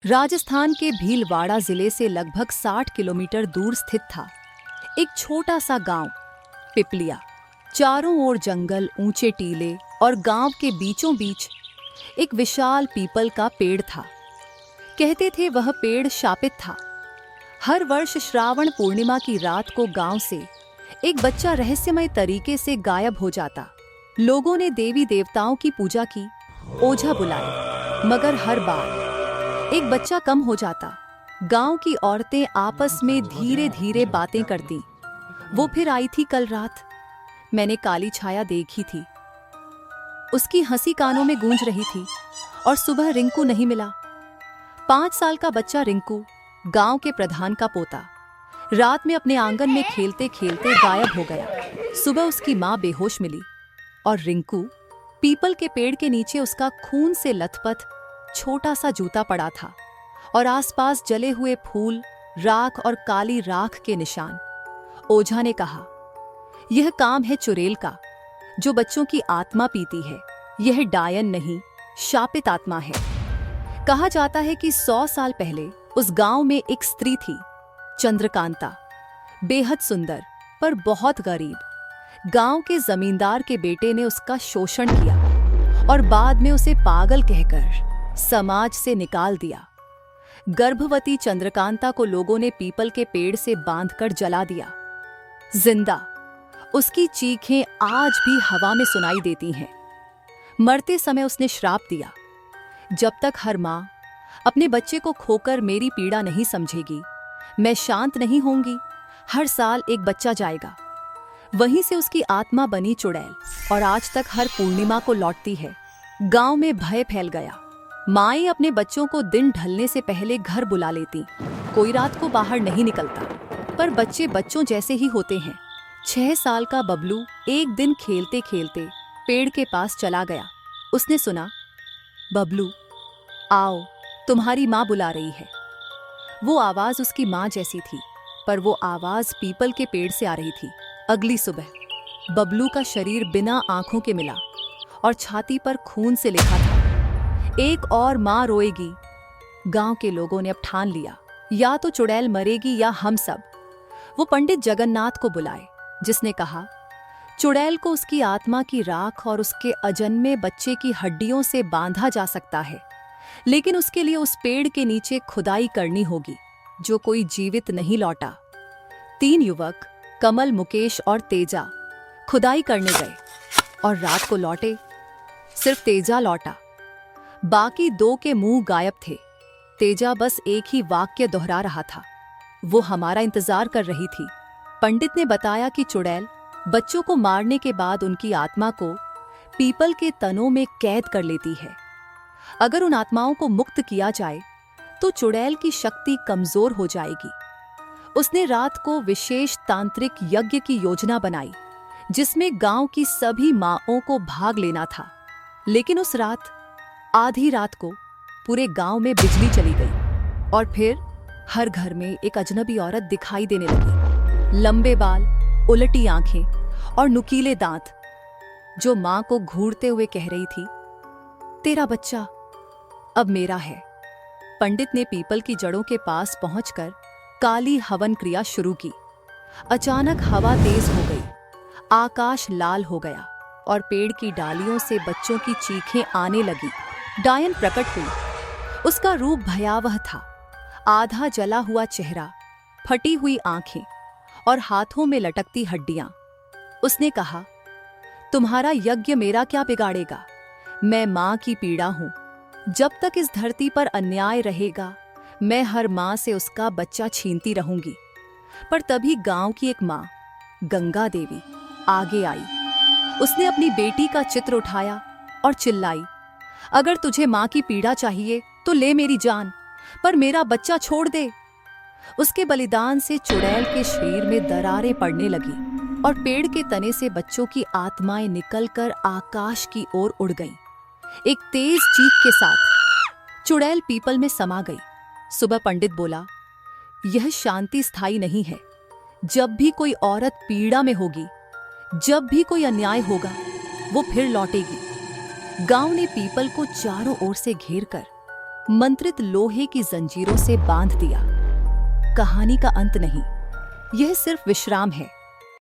राजस्थान के भीलवाड़ा जिले से लगभग 60 किलोमीटर दूर स्थित था एक छोटा सा गांव पिपलिया। चारों ओर जंगल, ऊंचे टीले और गांव के बीचों बीच एक विशाल पीपल का पेड़ था। कहते थे वह पेड़ शापित था। हर वर्ष श्रावण पूर्णिमा की रात को गांव से एक बच्चा रहस्यमय तरीके से गायब हो जाता। लोगों ने देवी देवताओं की पूजा की, ओझा बुलाए, मगर हर बार एक बच्चा कम हो जाता। गांव की औरतें आपस में धीरे धीरे बातें करती। वो फिर आई थी कल रात, मैंने काली छाया देखी थी। उसकी हंसी कानों में गूंज रही थी। और सुबह रिंकू नहीं मिला। 5 साल का बच्चा रिंकू, गांव के प्रधान का पोता, रात में अपने आंगन में खेलते खेलते गायब हो गया। सुबह उसकी माँ बेहोश मिली और रिंकू पीपल के पेड़ के नीचे उसका खून से लथपथ छोटा सा जूता पड़ा था और आसपास जले हुए फूल, राख और काली राख के निशान। ओझा ने कहा, यह काम है चुड़ैल का, जो बच्चों की आत्मा पीती है। यह डायन नहीं, शापित आत्मा है। कहा जाता है कि 100 साल पहले उस गांव में एक स्त्री थी, चंद्रकांता, बेहद सुंदर पर बहुत गरीब। गांव के जमींदार के बेटे ने उसका शोषण किया और बाद में उसे पागल कहकर समाज से निकाल दिया। गर्भवती चंद्रकांता को लोगों ने पीपल के पेड़ से बांधकर जला दिया, जिंदा। उसकी चीखें आज भी हवा में सुनाई देती हैं। मरते समय उसने श्राप दिया, जब तक हर मां अपने बच्चे को खोकर मेरी पीड़ा नहीं समझेगी, मैं शांत नहीं होंगी। हर साल एक बच्चा जाएगा। वहीं से उसकी आत्मा बनी चुड़ैल और आज तक हर पूर्णिमा को लौटती है। गांव में भय फैल गया। माएं अपने बच्चों को दिन ढलने से पहले घर बुला लेती। कोई रात को बाहर नहीं निकलता, पर बच्चे बच्चों जैसे ही होते हैं। 6 साल का बबलू एक दिन खेलते खेलते पेड़ के पास चला गया। उसने सुना, बबलू आओ, तुम्हारी माँ बुला रही है। वो आवाज उसकी माँ जैसी थी, पर वो आवाज पीपल के पेड़ से आ रही थी। अगली सुबह बबलू का शरीर बिना आंखों के मिला और छाती पर खून से लिखा था, एक और माँ रोएगी। गांव के लोगों ने अब ठान लिया, या तो चुड़ैल मरेगी या हम सब। वो पंडित जगन्नाथ को बुलाए, जिसने कहा, चुड़ैल को उसकी आत्मा की राख और उसके अजन्मे बच्चे की हड्डियों से बांधा जा सकता है, लेकिन उसके लिए उस पेड़ के नीचे खुदाई करनी होगी, जो कोई जीवित नहीं लौटा। 3 युवक, कमल, मुकेश और तेजा, खुदाई करने गए और रात को लौटे। सिर्फ तेजा लौटा, बाकी 2 के मुंह गायब थे। तेजा बस एक ही वाक्य दोहरा रहा था, वो हमारा इंतजार कर रही थी। पंडित ने बताया कि चुड़ैल बच्चों को मारने के बाद उनकी आत्मा को पीपल के तनों में कैद कर लेती है। अगर उन आत्माओं को मुक्त किया जाए तो चुड़ैल की शक्ति कमजोर हो जाएगी। उसने रात को विशेष तांत्रिक यज्ञ की योजना बनाई, जिसमें गांव की सभी माँओं को भाग लेना था। लेकिन उस रात, आधी रात को, पूरे गांव में बिजली चली गई और फिर हर घर में एक अजनबी औरत दिखाई देने लगी। लंबे बाल, उलटी आंखें और नुकीले दांत, जो मां को घूरते हुए कह रही थी, तेरा बच्चा अब मेरा है। पंडित ने पीपल की जड़ों के पास पहुंचकर काली हवन क्रिया शुरू की। अचानक हवा तेज हो गई, आकाश लाल हो गया और पेड़ की डालियों से बच्चों की चीखें आने लगी। डायन प्रकट हुई। उसका रूप भयावह था, आधा जला हुआ चेहरा, फटी हुई आंखें और हाथों में लटकती हड्डियां। उसने कहा, तुम्हारा यज्ञ मेरा क्या बिगाड़ेगा? मैं मां की पीड़ा हूं। जब तक इस धरती पर अन्याय रहेगा, मैं हर मां से उसका बच्चा छीनती रहूंगी। पर तभी गांव की एक मां, गंगा देवी, आगे आई। उसने अपनी बेटी का चित्र उठाया और चिल्लाई, अगर तुझे मां की पीड़ा चाहिए तो ले मेरी जान, पर मेरा बच्चा छोड़ दे। उसके बलिदान से चुड़ैल के शरीर में दरारें पड़ने लगी और पेड़ के तने से बच्चों की आत्माएं निकलकर आकाश की ओर उड़ गईं। एक तेज चीख के साथ चुड़ैल पीपल में समा गई। सुबह पंडित बोला, यह शांति स्थायी नहीं है। जब भी कोई औरत पीड़ा में होगी, जब भी कोई अन्याय होगा, वो फिर लौटेगी। गांव ने पीपल को चारों ओर से घेर कर मंत्रित लोहे की जंजीरों से बांध दिया। कहानी का अंत नहीं, यह सिर्फ विश्राम है।